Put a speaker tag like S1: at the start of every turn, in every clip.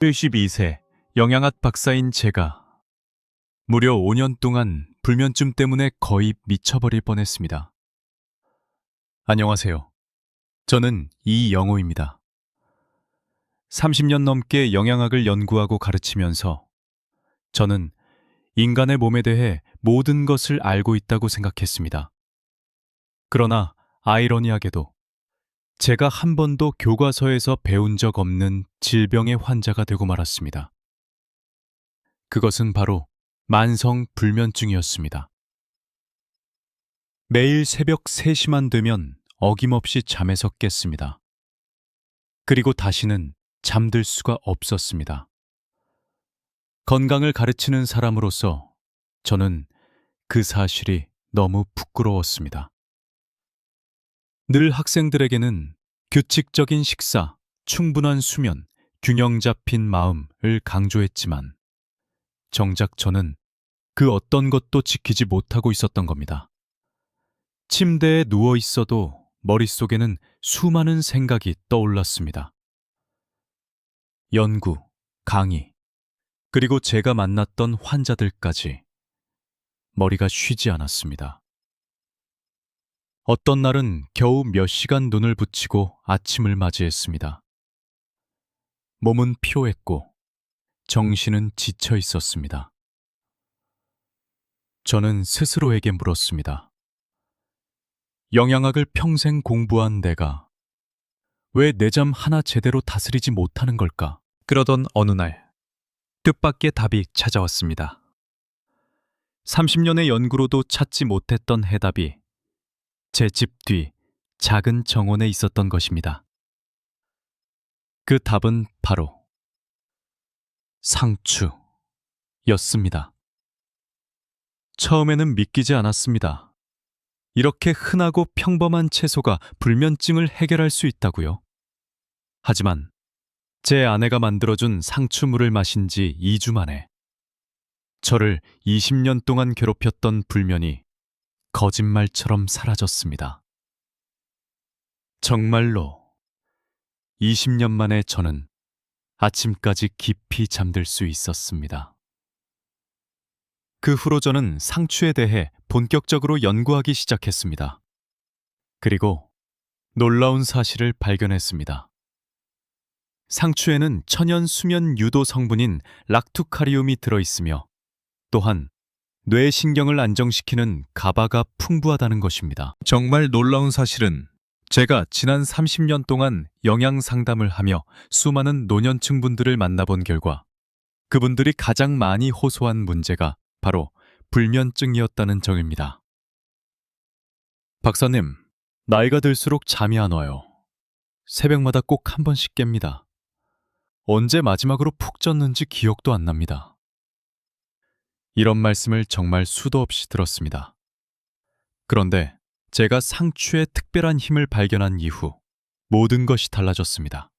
S1: 72세 영양학 박사인 제가 무려 5년 동안 불면증 때문에 거의 미쳐버릴 뻔했습니다. 안녕하세요. 저는 이영호입니다. 30년 넘게 영양학을 연구하고 가르치면서 저는 인간의 몸에 대해 모든 것을 알고 있다고 생각했습니다. 그러나 아이러니하게도 제가 한 번도 교과서에서 배운 적 없는 질병의 환자가 되고 말았습니다. 그것은 바로 만성 불면증이었습니다. 매일 새벽 3시만 되면 어김없이 잠에서 깼습니다. 그리고 다시는 잠들 수가 없었습니다. 건강을 가르치는 사람으로서 저는 그 사실이 너무 부끄러웠습니다. 늘 학생들에게는 규칙적인 식사, 충분한 수면, 균형 잡힌 마음을 강조했지만 정작 저는 그 어떤 것도 지키지 못하고 있었던 겁니다. 침대에 누워 있어도 머릿속에는 수많은 생각이 떠올랐습니다. 연구, 강의, 그리고 제가 만났던 환자들까지 머리가 쉬지 않았습니다. 어떤 날은 겨우 몇 시간 눈을 붙이고 아침을 맞이했습니다. 몸은 피로했고 정신은 지쳐 있었습니다. 저는 스스로에게 물었습니다. 영양학을 평생 공부한 내가 왜 내 잠 하나 제대로 다스리지 못하는 걸까? 그러던 어느 날 뜻밖의 답이 찾아왔습니다. 30년의 연구로도 찾지 못했던 해답이 제 집 뒤 작은 정원에 있었던 것입니다. 그 답은 바로 상추였습니다. 처음에는 믿기지 않았습니다. 이렇게 흔하고 평범한 채소가 불면증을 해결할 수 있다고요? 하지만 제 아내가 만들어준 상추물을 마신 지 2주 만에 저를 20년 동안 괴롭혔던 불면이 거짓말처럼 사라졌습니다. 정말로 20년 만에 저는 아침까지 깊이 잠들 수 있었습니다. 그 후로 저는 상추에 대해 본격적으로 연구하기 시작했습니다. 그리고 놀라운 사실을 발견했습니다. 상추에는 천연 수면 유도 성분인 락투카리움이 들어있으며 또한 뇌신경을 안정시키는 가바가 풍부하다는 것입니다. 정말 놀라운 사실은 제가 지난 30년 동안 영양 상담을 하며 수많은 노년층 분들을 만나본 결과 그분들이 가장 많이 호소한 문제가 바로 불면증이었다는 점입니다. 박사님, 나이가 들수록 잠이 안 와요. 새벽마다 꼭 한 번씩 깹니다. 언제 마지막으로 푹 잤는지 기억도 안 납니다. 이런 말씀을 정말 수도 없이 들었습니다. 그런데 제가 상추의 특별한 힘을 발견한 이후 모든 것이 달라졌습니다.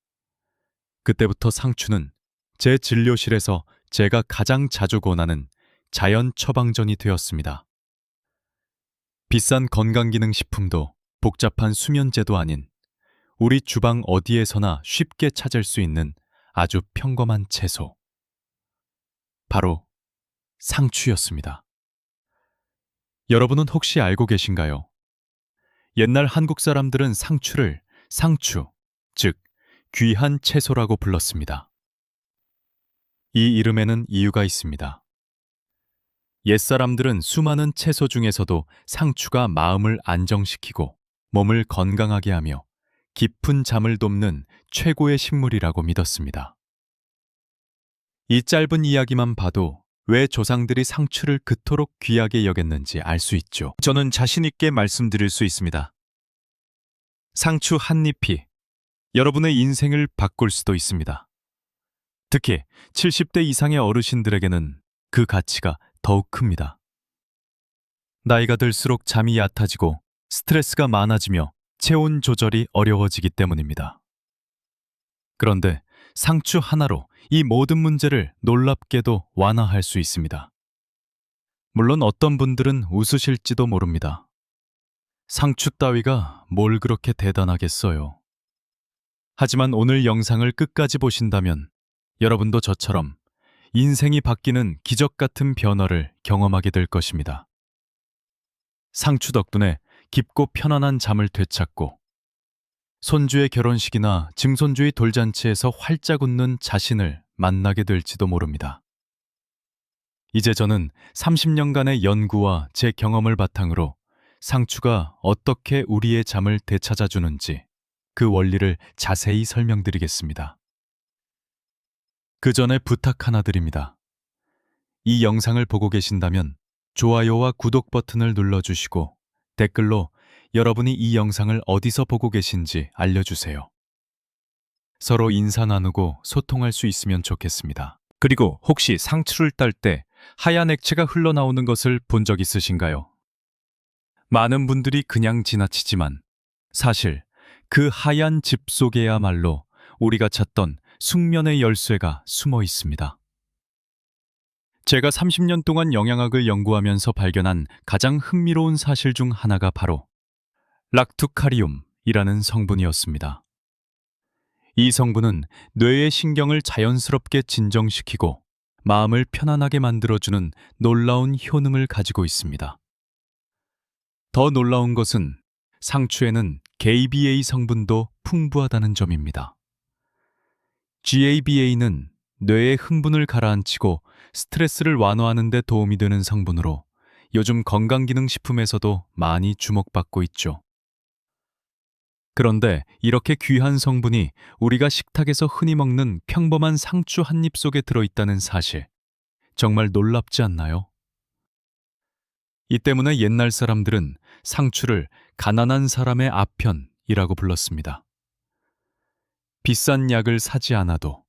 S1: 그때부터 상추는 제 진료실에서 제가 가장 자주 권하는 자연 처방전이 되었습니다. 비싼 건강기능식품도 복잡한 수면제도 아닌 우리 주방 어디에서나 쉽게 찾을 수 있는 아주 평범한 채소. 바로 상추였습니다. 여러분은 혹시 알고 계신가요? 옛날 한국 사람들은 상추를 상추, 즉 귀한 채소라고 불렀습니다. 이 이름에는 이유가 있습니다. 옛사람들은 수많은 채소 중에서도 상추가 마음을 안정시키고 몸을 건강하게 하며 깊은 잠을 돕는 최고의 식물이라고 믿었습니다. 이 짧은 이야기만 봐도 왜 조상들이 상추를 그토록 귀하게 여겼는지 알 수 있죠. 저는 자신 있게 말씀드릴 수 있습니다. 상추 한 잎이 여러분의 인생을 바꿀 수도 있습니다. 특히 70대 이상의 어르신들에게는 그 가치가 더욱 큽니다. 나이가 들수록 잠이 얕아지고 스트레스가 많아지며 체온 조절이 어려워지기 때문입니다. 그런데 상추 하나로 이 모든 문제를 놀랍게도 완화할 수 있습니다. 물론 어떤 분들은 웃으실지도 모릅니다. 상추 따위가 뭘 그렇게 대단하겠어요. 하지만 오늘 영상을 끝까지 보신다면 여러분도 저처럼 인생이 바뀌는 기적 같은 변화를 경험하게 될 것입니다. 상추 덕분에 깊고 편안한 잠을 되찾고 손주의 결혼식이나 증손주의 돌잔치에서 활짝 웃는 자신을 만나게 될지도 모릅니다. 이제 저는 30년간의 연구와 제 경험을 바탕으로 상추가 어떻게 우리의 잠을 되찾아주는지 그 원리를 자세히 설명드리겠습니다. 그 전에 부탁 하나 드립니다. 이 영상을 보고 계신다면 좋아요와 구독 버튼을 눌러주시고 댓글로 여러분이 이 영상을 어디서 보고 계신지 알려주세요. 서로 인사 나누고 소통할 수 있으면 좋겠습니다. 그리고 혹시 상추를 딸 때 하얀 액체가 흘러나오는 것을 본 적 있으신가요? 많은 분들이 그냥 지나치지만 사실 그 하얀 즙 속에야말로 우리가 찾던 숙면의 열쇠가 숨어 있습니다. 제가 30년 동안 영양학을 연구하면서 발견한 가장 흥미로운 사실 중 하나가 바로 락투카리움이라는 성분이었습니다. 이 성분은 뇌의 신경을 자연스럽게 진정시키고 마음을 편안하게 만들어주는 놀라운 효능을 가지고 있습니다. 더 놀라운 것은 상추에는 GABA 성분도 풍부하다는 점입니다. GABA는 뇌의 흥분을 가라앉히고 스트레스를 완화하는 데 도움이 되는 성분으로 요즘 건강기능식품에서도 많이 주목받고 있죠. 그런데 이렇게 귀한 성분이 우리가 식탁에서 흔히 먹는 평범한 상추 한 입 속에 들어있다는 사실, 정말 놀랍지 않나요? 이 때문에 옛날 사람들은 상추를 가난한 사람의 아편이라고 불렀습니다. 비싼 약을 사지 않아도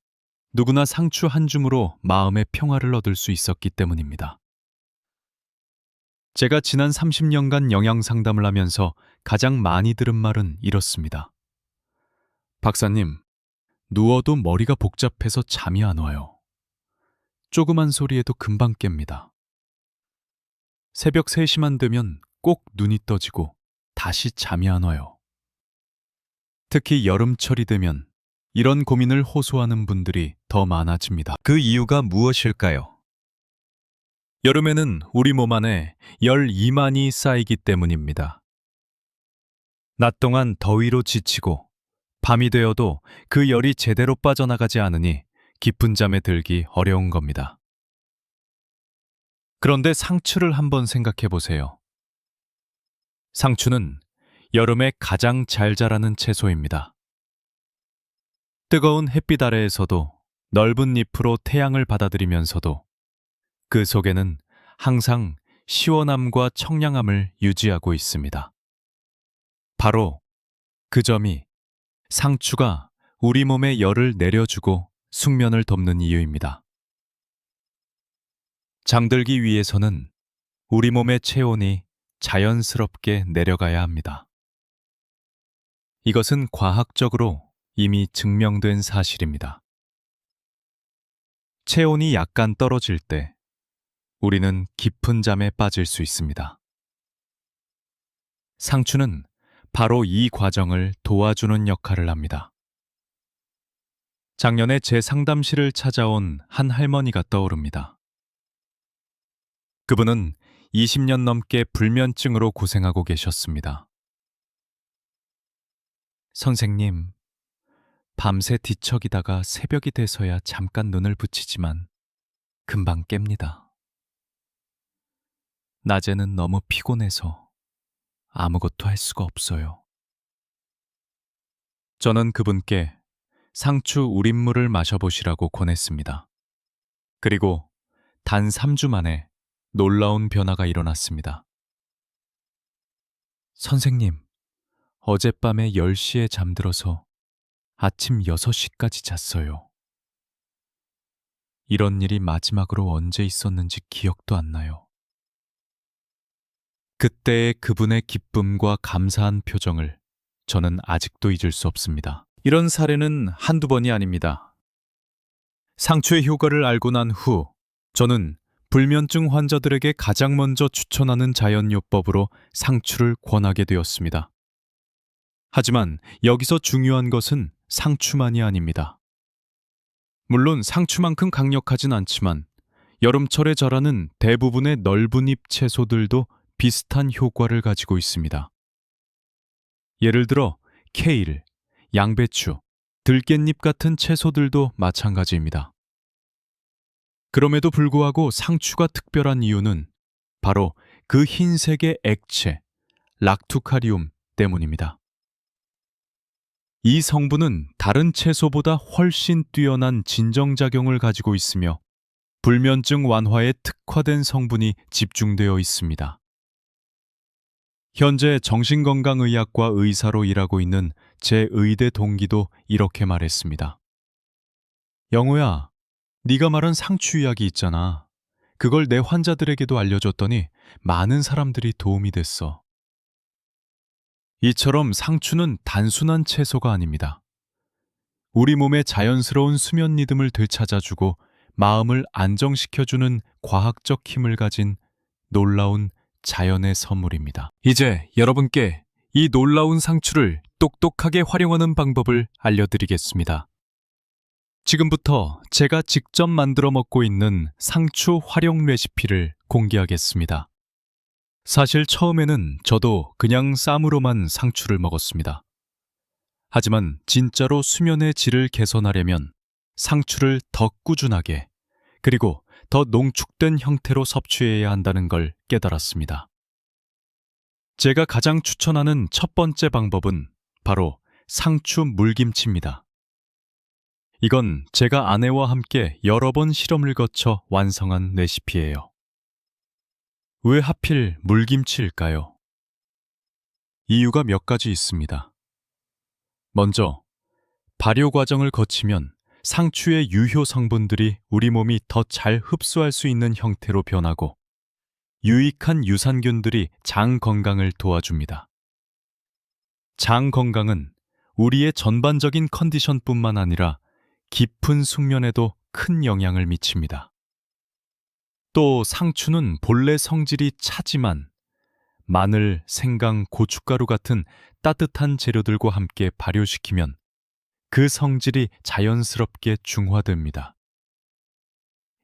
S1: 누구나 상추 한 줌으로 마음의 평화를 얻을 수 있었기 때문입니다. 제가 지난 30년간 영양 상담을 하면서 가장 많이 들은 말은 이렇습니다. 박사님, 누워도 머리가 복잡해서 잠이 안 와요. 조그만 소리에도 금방 깹니다. 새벽 3시만 되면 꼭 눈이 떠지고 다시 잠이 안 와요. 특히 여름철이 되면 이런 고민을 호소하는 분들이 더 많아집니다. 그 이유가 무엇일까요? 여름에는 우리 몸 안에 열 이만이 쌓이기 때문입니다. 낮 동안 더위로 지치고 밤이 되어도 그 열이 제대로 빠져나가지 않으니 깊은 잠에 들기 어려운 겁니다. 그런데 상추를 한번 생각해 보세요. 상추는 여름에 가장 잘 자라는 채소입니다. 뜨거운 햇빛 아래에서도 넓은 잎으로 태양을 받아들이면서도 그 속에는 항상 시원함과 청량함을 유지하고 있습니다. 바로 그 점이 상추가 우리 몸의 열을 내려주고 숙면을 덮는 이유입니다. 잠들기 위해서는 우리 몸의 체온이 자연스럽게 내려가야 합니다. 이것은 과학적으로 이미 증명된 사실입니다. 체온이 약간 떨어질 때 우리는 깊은 잠에 빠질 수 있습니다. 상추는 바로 이 과정을 도와주는 역할을 합니다. 작년에 제 상담실을 찾아온 한 할머니가 떠오릅니다. 그분은 20년 넘게 불면증으로 고생하고 계셨습니다. 선생님, 밤새 뒤척이다가 새벽이 돼서야 잠깐 눈을 붙이지만 금방 깹니다. 낮에는 너무 피곤해서 아무것도 할 수가 없어요. 저는 그분께 상추 우린물을 마셔보시라고 권했습니다. 그리고 단 3주 만에 놀라운 변화가 일어났습니다. 선생님, 어젯밤에 10시에 잠들어서 아침 6시까지 잤어요. 이런 일이 마지막으로 언제 있었는지 기억도 안 나요. 그때의 그분의 기쁨과 감사한 표정을 저는 아직도 잊을 수 없습니다. 이런 사례는 한두 번이 아닙니다. 상추의 효과를 알고 난 후 저는 불면증 환자들에게 가장 먼저 추천하는 자연요법으로 상추를 권하게 되었습니다. 하지만 여기서 중요한 것은 상추만이 아닙니다. 물론 상추만큼 강력하진 않지만 여름철에 자라는 대부분의 넓은 잎 채소들도 비슷한 효과를 가지고 있습니다. 예를 들어 케일, 양배추, 들깻잎 같은 채소들도 마찬가지입니다. 그럼에도 불구하고 상추가 특별한 이유는 바로 그 흰색의 액체, 락투카리움 때문입니다. 이 성분은 다른 채소보다 훨씬 뛰어난 진정작용을 가지고 있으며 불면증 완화에 특화된 성분이 집중되어 있습니다. 현재 정신건강의학과 의사로 일하고 있는 제 의대 동기도 이렇게 말했습니다. 영우야, 네가 말한 상추 이야기 있잖아. 그걸 내 환자들에게도 알려줬더니 많은 사람들이 도움이 됐어. 이처럼 상추는 단순한 채소가 아닙니다. 우리 몸의 자연스러운 수면 리듬을 되찾아주고 마음을 안정시켜주는 과학적 힘을 가진 놀라운 자연의 선물입니다. 이제 여러분께 이 놀라운 상추를 똑똑하게 활용하는 방법을 알려드리겠습니다. 지금부터 제가 직접 만들어 먹고 있는 상추 활용 레시피를 공개하겠습니다. 사실 처음에는 저도 그냥 쌈으로만 상추를 먹었습니다. 하지만 진짜로 수면의 질을 개선하려면 상추를 더 꾸준하게 그리고 더 농축된 형태로 섭취해야 한다는 걸 깨달았습니다. 제가 가장 추천하는 첫 번째 방법은 바로 상추 물김치입니다. 이건 제가 아내와 함께 여러 번 실험을 거쳐 완성한 레시피예요. 왜 하필 물김치일까요? 이유가 몇 가지 있습니다. 먼저, 발효 과정을 거치면 상추의 유효 성분들이 우리 몸이 더 잘 흡수할 수 있는 형태로 변하고 유익한 유산균들이 장 건강을 도와줍니다. 장 건강은 우리의 전반적인 컨디션뿐만 아니라 깊은 숙면에도 큰 영향을 미칩니다. 또 상추는 본래 성질이 차지만 마늘, 생강, 고춧가루 같은 따뜻한 재료들과 함께 발효시키면 그 성질이 자연스럽게 중화됩니다.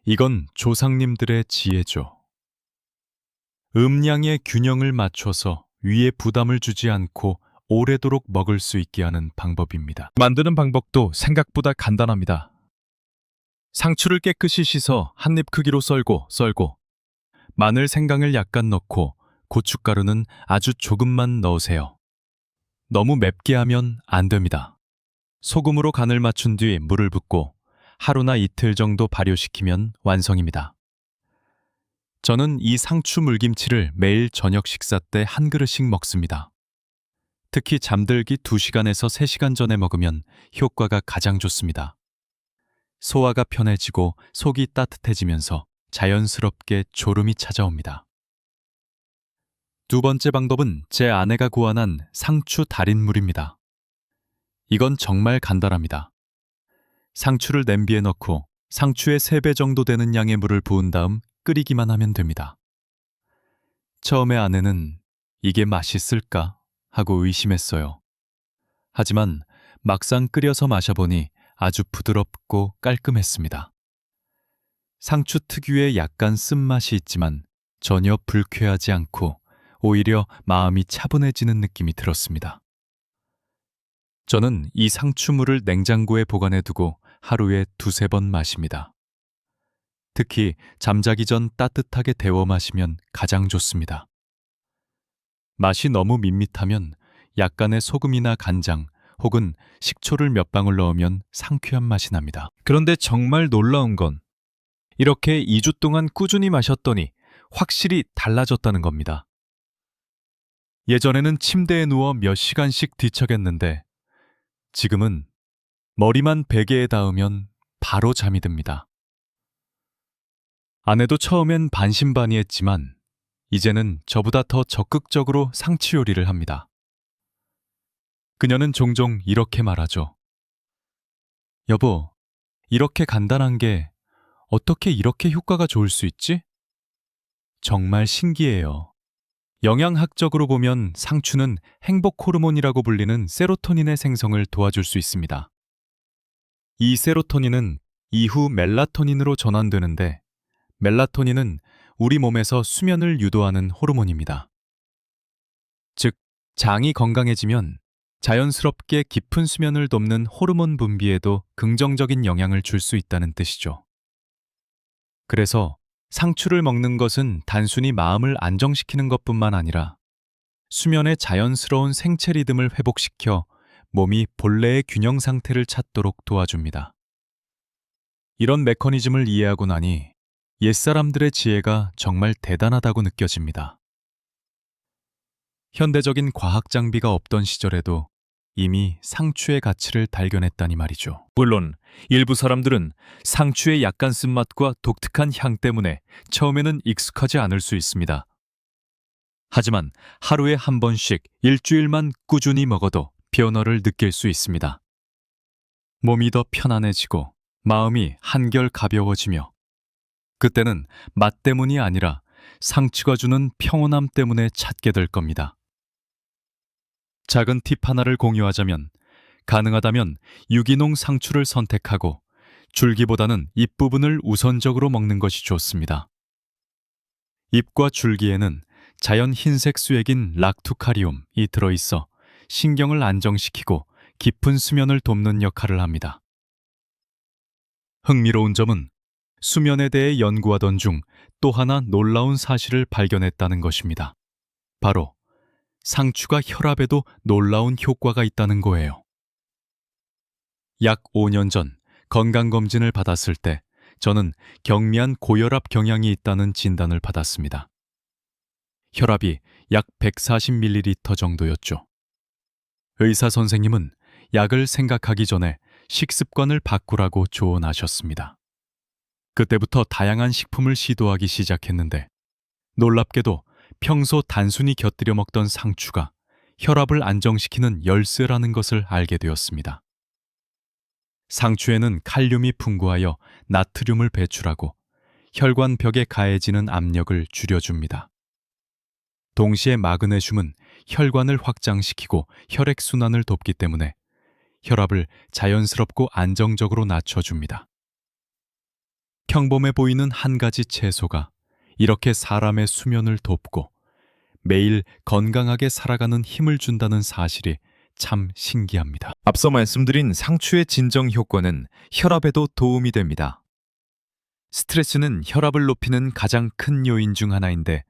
S1: 이건 조상님들의 지혜죠. 음양의 균형을 맞춰서 위에 부담을 주지 않고 오래도록 먹을 수 있게 하는 방법입니다. 만드는 방법도 생각보다 간단합니다. 상추를 깨끗이 씻어 한입 크기로 썰고 마늘, 생강을 약간 넣고 고춧가루는 아주 조금만 넣으세요. 너무 맵게 하면 안 됩니다. 소금으로 간을 맞춘 뒤 물을 붓고 하루나 이틀 정도 발효시키면 완성입니다. 저는 이 상추 물김치를 매일 저녁 식사 때 한 그릇씩 먹습니다. 특히 잠들기 2시간에서 3시간 전에 먹으면 효과가 가장 좋습니다. 소화가 편해지고 속이 따뜻해지면서 자연스럽게 졸음이 찾아옵니다. 두 번째 방법은 제 아내가 고안한 상추 달인물입니다. 이건 정말 간단합니다. 상추를 냄비에 넣고 상추의 3배 정도 되는 양의 물을 부은 다음 끓이기만 하면 됩니다. 처음에 아내는 이게 맛있을까 하고 의심했어요. 하지만 막상 끓여서 마셔보니 아주 부드럽고 깔끔했습니다. 상추 특유의 약간 쓴맛이 있지만 전혀 불쾌하지 않고 오히려 마음이 차분해지는 느낌이 들었습니다. 저는 이 상추물을 냉장고에 보관해 두고 하루에 2~3번 마십니다. 특히 잠자기 전 따뜻하게 데워 마시면 가장 좋습니다. 맛이 너무 밋밋하면 약간의 소금이나 간장 혹은 식초를 몇 방울 넣으면 상쾌한 맛이 납니다. 그런데 정말 놀라운 건 이렇게 2주 동안 꾸준히 마셨더니 확실히 달라졌다는 겁니다. 예전에는 침대에 누워 몇 시간씩 뒤척였는데 지금은 머리만 베개에 닿으면 바로 잠이 듭니다. 아내도 처음엔 반신반의했지만 이제는 저보다 더 적극적으로 상추 요리를 합니다. 그녀는 종종 이렇게 말하죠. 여보, 이렇게 간단한 게 어떻게 이렇게 효과가 좋을 수 있지? 정말 신기해요. 영양학적으로 보면 상추는 행복 호르몬이라고 불리는 세로토닌의 생성을 도와줄 수 있습니다. 이 세로토닌은 이후 멜라토닌으로 전환되는데 멜라토닌은 우리 몸에서 수면을 유도하는 호르몬입니다. 즉, 장이 건강해지면 자연스럽게 깊은 수면을 돕는 호르몬 분비에도 긍정적인 영향을 줄 수 있다는 뜻이죠. 그래서 상추를 먹는 것은 단순히 마음을 안정시키는 것뿐만 아니라 수면의 자연스러운 생체 리듬을 회복시켜 몸이 본래의 균형 상태를 찾도록 도와줍니다. 이런 메커니즘을 이해하고 나니 옛사람들의 지혜가 정말 대단하다고 느껴집니다. 현대적인 과학 장비가 없던 시절에도 이미 상추의 가치를 발견했다니 말이죠. 물론 일부 사람들은 상추의 약간 쓴맛과 독특한 향 때문에 처음에는 익숙하지 않을 수 있습니다. 하지만 하루에 한 번씩 일주일만 꾸준히 먹어도 변화를 느낄 수 있습니다. 몸이 더 편안해지고 마음이 한결 가벼워지며 그때는 맛 때문이 아니라 상추가 주는 평온함 때문에 찾게 될 겁니다. 작은 팁 하나를 공유하자면 가능하다면 유기농 상추를 선택하고 줄기보다는 잎부분을 우선적으로 먹는 것이 좋습니다. 잎과 줄기에는 자연 흰색 수액인 락투카리움이 들어있어 신경을 안정시키고 깊은 수면을 돕는 역할을 합니다. 흥미로운 점은 수면에 대해 연구하던 중 또 하나 놀라운 사실을 발견했다는 것입니다. 바로 상추가 혈압에도 놀라운 효과가 있다는 거예요. 약 5년 전 건강검진을 받았을 때 저는 경미한 고혈압 경향이 있다는 진단을 받았습니다. 혈압이 약 140ml 정도였죠. 의사 선생님은 약을 생각하기 전에 식습관을 바꾸라고 조언하셨습니다. 그때부터 다양한 식품을 시도하기 시작했는데 놀랍게도 평소 단순히 곁들여 먹던 상추가 혈압을 안정시키는 열쇠라는 것을 알게 되었습니다. 상추에는 칼륨이 풍부하여 나트륨을 배출하고 혈관벽에 가해지는 압력을 줄여줍니다. 동시에 마그네슘은 혈관을 확장시키고 혈액순환을 돕기 때문에 혈압을 자연스럽고 안정적으로 낮춰줍니다. 평범해 보이는 한 가지 채소가 이렇게 사람의 수면을 돕고 매일 건강하게 살아가는 힘을 준다는 사실이 참 신기합니다.
S2: 앞서 말씀드린 상추의 진정 효과는 혈압에도 도움이 됩니다.
S1: 스트레스는 혈압을 높이는 가장 큰 요인 중 하나인데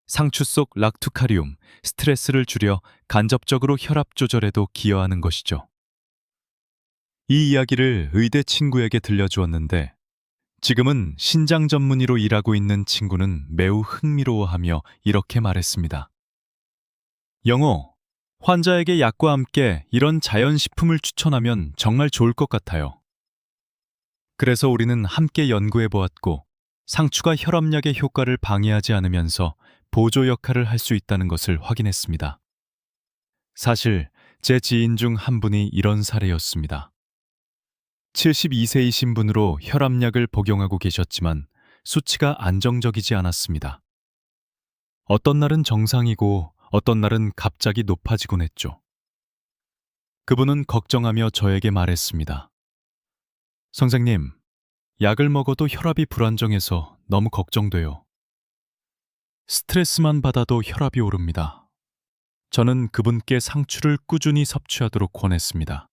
S1: 상추 속 락투카리움, 스트레스를 줄여 간접적으로 혈압 조절에도 기여하는 것이죠. 이 이야기를 의대 친구에게 들려주었는데 지금은 신장 전문의로 일하고 있는 친구는 매우 흥미로워하며 이렇게 말했습니다. 영호, 환자에게 약과 함께 이런 자연식품을 추천하면 정말 좋을 것 같아요. 그래서 우리는 함께 연구해 보았고 상추가 혈압약의 효과를 방해하지 않으면서 보조 역할을 할 수 있다는 것을 확인했습니다. 사실 제 지인 중 한 분이 이런 사례였습니다. 72세이신 분으로 혈압약을 복용하고 계셨지만 수치가 안정적이지 않았습니다. 어떤 날은 정상이고 어떤 날은 갑자기 높아지곤 했죠. 그분은 걱정하며 저에게 말했습니다. 선생님, 약을 먹어도 혈압이 불안정해서 너무 걱정돼요. 스트레스만 받아도 혈압이 오릅니다. 저는 그분께 상추를 꾸준히 섭취하도록 권했습니다.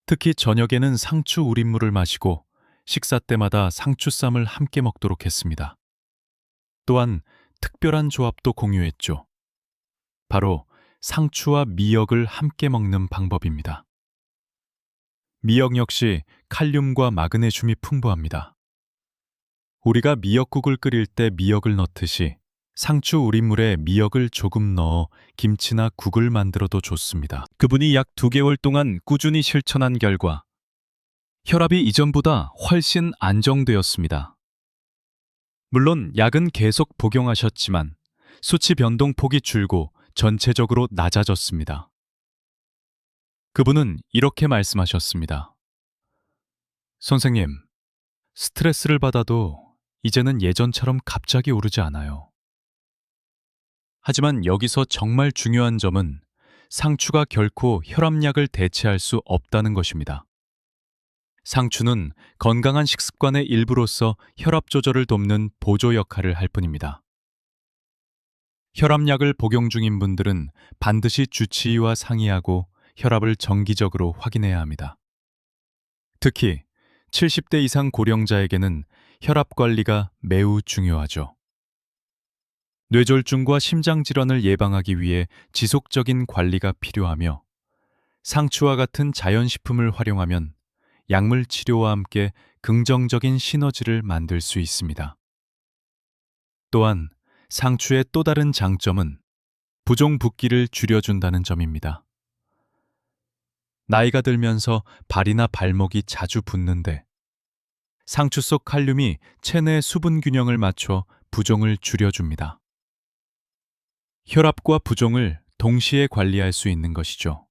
S1: 특히 저녁에는 상추 우린물을 마시고 식사 때마다 상추쌈을 함께 먹도록 했습니다. 또한 특별한 조합도 공유했죠. 바로 상추와 미역을 함께 먹는 방법입니다. 미역 역시 칼륨과 마그네슘이 풍부합니다. 우리가 미역국을 끓일 때 미역을 넣듯이 상추 우린물에 미역을 조금 넣어 김치나 국을 만들어도 좋습니다. 그분이 약 2개월 동안 꾸준히 실천한 결과 혈압이 이전보다 훨씬 안정되었습니다. 물론 약은 계속 복용하셨지만 수치 변동폭이 줄고 전체적으로 낮아졌습니다. 그분은 이렇게 말씀하셨습니다. 선생님, 스트레스를 받아도 이제는 예전처럼 갑자기 오르지 않아요. 하지만 여기서 정말 중요한 점은 상추가 결코 혈압약을 대체할 수 없다는 것입니다. 상추는 건강한 식습관의 일부로서 혈압 조절을 돕는 보조 역할을 할 뿐입니다. 혈압약을 복용 중인 분들은 반드시 주치의와 상의하고 혈압을 정기적으로 확인해야 합니다. 특히 70대 이상 고령자에게는 혈압 관리가 매우 중요하죠. 뇌졸중과 심장질환을 예방하기 위해 지속적인 관리가 필요하며 상추와 같은 자연식품을 활용하면 약물 치료와 함께 긍정적인 시너지를 만들 수 있습니다. 또한 상추의 또 다른 장점은 부종 붓기를 줄여준다는 점입니다. 나이가 들면서 발이나 발목이 자주 붓는데 상추 속 칼륨이 체내 수분 균형을 맞춰 부종을 줄여줍니다. 혈압과 부종을 동시에 관리할 수 있는 것이죠.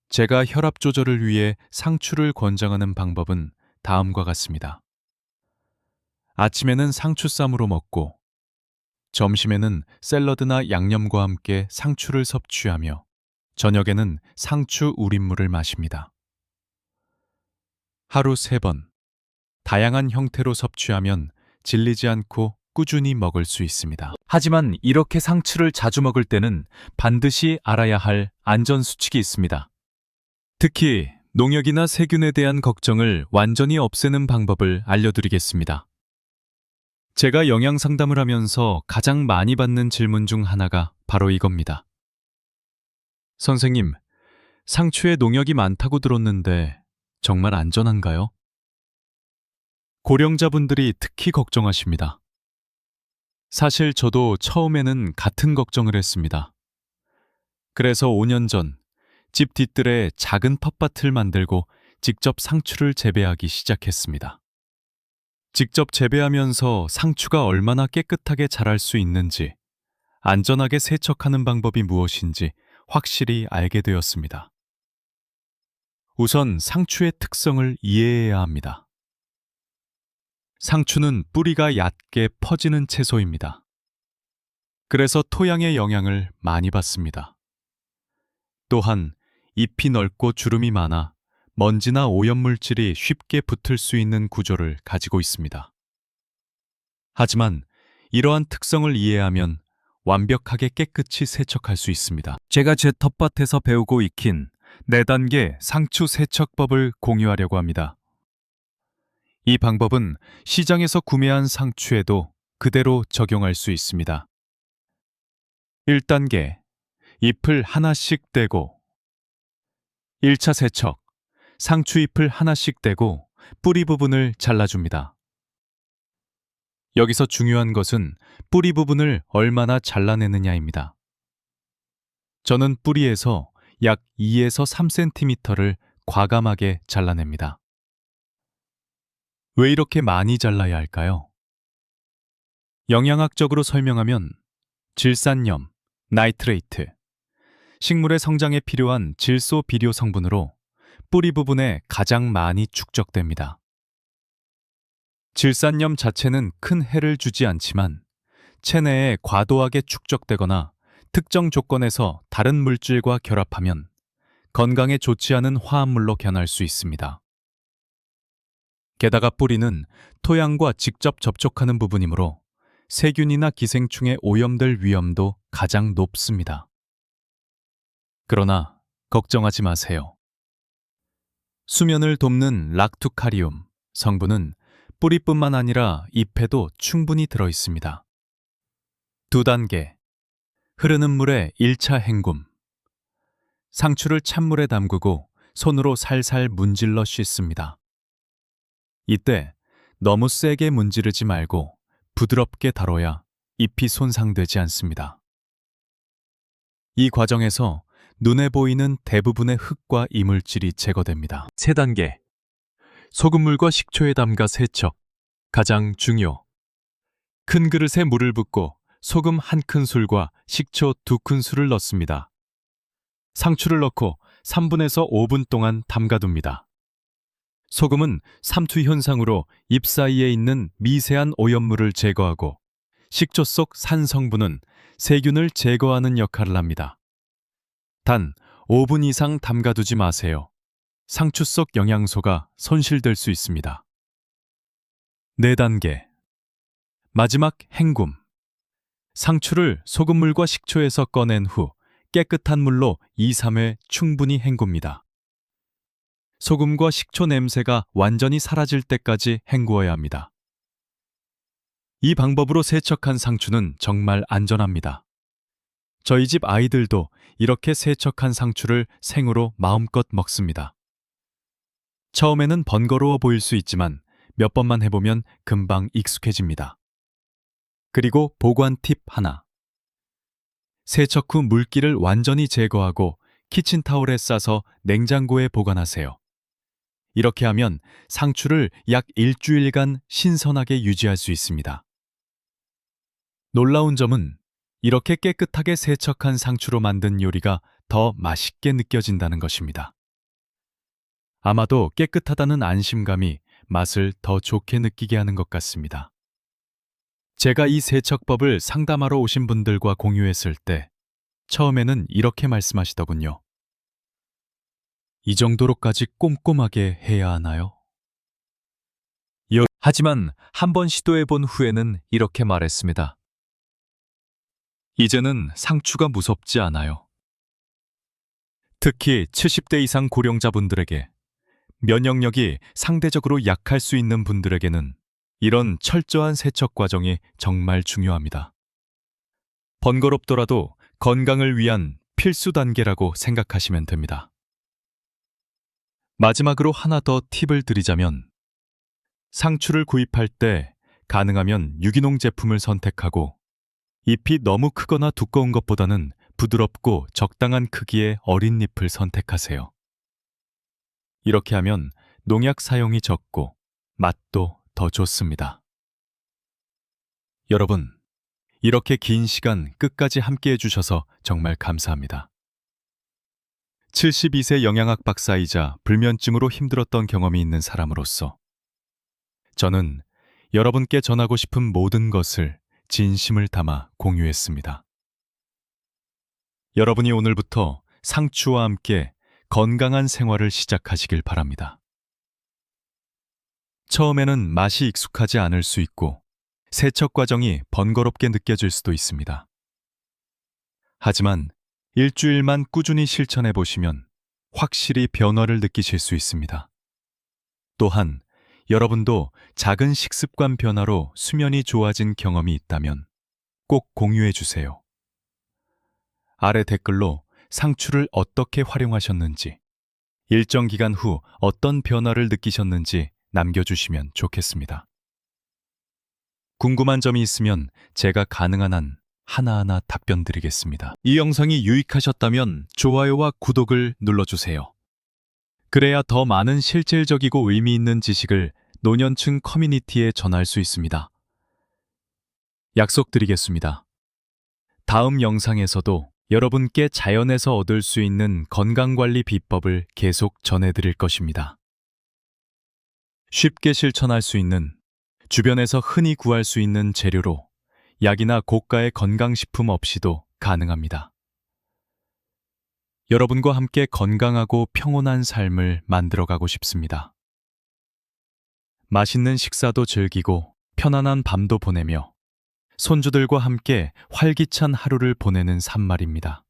S1: 제가 혈압 조절을 위해 상추를 권장하는 방법은 다음과 같습니다. 아침에는 상추쌈으로 먹고, 점심에는 샐러드나 양념과 함께 상추를 섭취하며, 저녁에는 상추 우린물을 마십니다. 하루 3번, 다양한 형태로 섭취하면 질리지 않고 꾸준히 먹을 수 있습니다. 하지만 이렇게 상추를 자주 먹을 때는 반드시 알아야 할 안전 수칙이 있습니다. 특히 농약이나 세균에 대한 걱정을 완전히 없애는 방법을 알려드리겠습니다. 제가 영양 상담을 하면서 가장 많이 받는 질문 중 하나가 바로 이겁니다. 선생님, 상추에 농약이 많다고 들었는데 정말 안전한가요? 고령자분들이 특히 걱정하십니다. 사실 저도 처음에는 같은 걱정을 했습니다. 그래서 5년 전 집 뒤뜰에 작은 텃밭을 만들고 직접 상추를 재배하기 시작했습니다. 직접 재배하면서 상추가 얼마나 깨끗하게 자랄 수 있는지, 안전하게 세척하는 방법이 무엇인지 확실히 알게 되었습니다. 우선 상추의 특성을 이해해야 합니다. 상추는 뿌리가 얕게 퍼지는 채소입니다. 그래서 토양의 영향을 많이 받습니다. 또한 잎이 넓고 주름이 많아 먼지나 오염물질이 쉽게 붙을 수 있는 구조를 가지고 있습니다. 하지만 이러한 특성을 이해하면 완벽하게 깨끗이 세척할 수 있습니다. 제가 제 텃밭에서 배우고 익힌 4단계 상추 세척법을 공유하려고 합니다. 이 방법은 시장에서 구매한 상추에도 그대로 적용할 수 있습니다. 1단계, 잎을 하나씩 떼고 1차 세척, 상추 잎을 하나씩 떼고 뿌리 부분을 잘라줍니다. 여기서 중요한 것은 뿌리 부분을 얼마나 잘라내느냐입니다. 저는 뿌리에서 약 2에서 3cm를 과감하게 잘라냅니다. 왜 이렇게 많이 잘라야 할까요? 영양학적으로 설명하면 질산염, 나이트레이트, 식물의 성장에 필요한 질소 비료 성분으로 뿌리 부분에 가장 많이 축적됩니다. 질산염 자체는 큰 해를 주지 않지만 체내에 과도하게 축적되거나 특정 조건에서 다른 물질과 결합하면 건강에 좋지 않은 화합물로 변할 수 있습니다. 게다가 뿌리는 토양과 직접 접촉하는 부분이므로 세균이나 기생충에 오염될 위험도 가장 높습니다. 그러나 걱정하지 마세요. 수면을 돕는 락투카리움 성분은 뿌리뿐만 아니라 잎에도 충분히 들어 있습니다. 2단계, 흐르는 물에 1차 헹굼. 상추를 찬물에 담그고 손으로 살살 문질러 씻습니다. 이때 너무 세게 문지르지 말고 부드럽게 다뤄야 잎이 손상되지 않습니다. 이 과정에서 눈에 보이는 대부분의 흙과 이물질이 제거됩니다. 3단계, 소금물과 식초에 담가 세척. 가장 중요. 큰 그릇에 물을 붓고 소금 1큰술과 식초 2큰술을 넣습니다. 상추를 넣고 3분에서 5분 동안 담가둡니다. 소금은 삼투 현상으로 잎 사이에 있는 미세한 오염물을 제거하고 식초 속 산 성분은 세균을 제거하는 역할을 합니다. 단 5분 이상 담가두지 마세요. 상추 속 영양소가 손실될 수 있습니다. 4단계. 마지막 헹굼. 상추를 소금물과 식초에서 꺼낸 후 깨끗한 물로 2, 3회 충분히 헹굽니다. 소금과 식초 냄새가 완전히 사라질 때까지 헹구어야 합니다. 이 방법으로 세척한 상추는 정말 안전합니다. 저희 집 아이들도 이렇게 세척한 상추를 생으로 마음껏 먹습니다. 처음에는 번거로워 보일 수 있지만 몇 번만 해보면 금방 익숙해집니다. 그리고 보관 팁 하나. 세척 후 물기를 완전히 제거하고 키친타올에 싸서 냉장고에 보관하세요. 이렇게 하면 상추를 약 일주일간 신선하게 유지할 수 있습니다. 놀라운 점은 이렇게 깨끗하게 세척한 상추로 만든 요리가 더 맛있게 느껴진다는 것입니다. 아마도 깨끗하다는 안심감이 맛을 더 좋게 느끼게 하는 것 같습니다. 제가 이 세척법을 상담하러 오신 분들과 공유했을 때 처음에는 이렇게 말씀하시더군요. 이 정도로까지 꼼꼼하게 해야 하나요?
S2: 하지만 한번 시도해 본 후에는 이렇게 말했습니다. 이제는 상추가 무섭지 않아요.
S1: 특히 70대 이상 고령자분들에게, 면역력이 상대적으로 약할 수 있는 분들에게는 이런 철저한 세척 과정이 정말 중요합니다. 번거롭더라도 건강을 위한 필수 단계라고 생각하시면 됩니다. 마지막으로 하나 더 팁을 드리자면, 상추를 구입할 때 가능하면 유기농 제품을 선택하고 잎이 너무 크거나 두꺼운 것보다는 부드럽고 적당한 크기의 어린 잎을 선택하세요. 이렇게 하면 농약 사용이 적고 맛도 더 좋습니다. 여러분, 이렇게 긴 시간 끝까지 함께 해주셔서 정말 감사합니다. 72세 영양학 박사이자 불면증으로 힘들었던 경험이 있는 사람으로서 저는 여러분께 전하고 싶은 모든 것을 진심을 담아 공유했습니다. 여러분이 오늘부터 상추와 함께 건강한 생활을 시작하시길 바랍니다. 처음에는 맛이 익숙하지 않을 수 있고 세척 과정이 번거롭게 느껴질 수도 있습니다. 하지만 일주일만 꾸준히 실천해 보시면 확실히 변화를 느끼실 수 있습니다. 또한 여러분도 작은 식습관 변화로 수면이 좋아진 경험이 있다면 꼭 공유해 주세요. 아래 댓글로 상추를 어떻게 활용하셨는지, 일정 기간 후 어떤 변화를 느끼셨는지 남겨주시면 좋겠습니다. 궁금한 점이 있으면 제가 가능한 한 하나하나 답변 드리겠습니다. 이 영상이 유익하셨다면 좋아요와 구독을 눌러주세요. 그래야 더 많은 실질적이고 의미 있는 지식을 노년층 커뮤니티에 전할 수 있습니다. 약속드리겠습니다. 다음 영상에서도 여러분께 자연에서 얻을 수 있는 건강관리 비법을 계속 전해드릴 것입니다. 쉽게 실천할 수 있는, 주변에서 흔히 구할 수 있는 재료로 약이나 고가의 건강식품 없이도 가능합니다. 여러분과 함께 건강하고 평온한 삶을 만들어가고 싶습니다. 맛있는 식사도 즐기고 편안한 밤도 보내며 손주들과 함께 활기찬 하루를 보내는 삶 말입니다.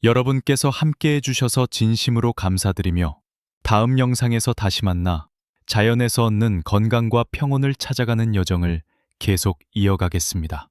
S1: 여러분께서 함께 해주셔서 진심으로 감사드리며 다음 영상에서 다시 만나 자연에서 얻는 건강과 평온을 찾아가는 여정을 계속 이어가겠습니다.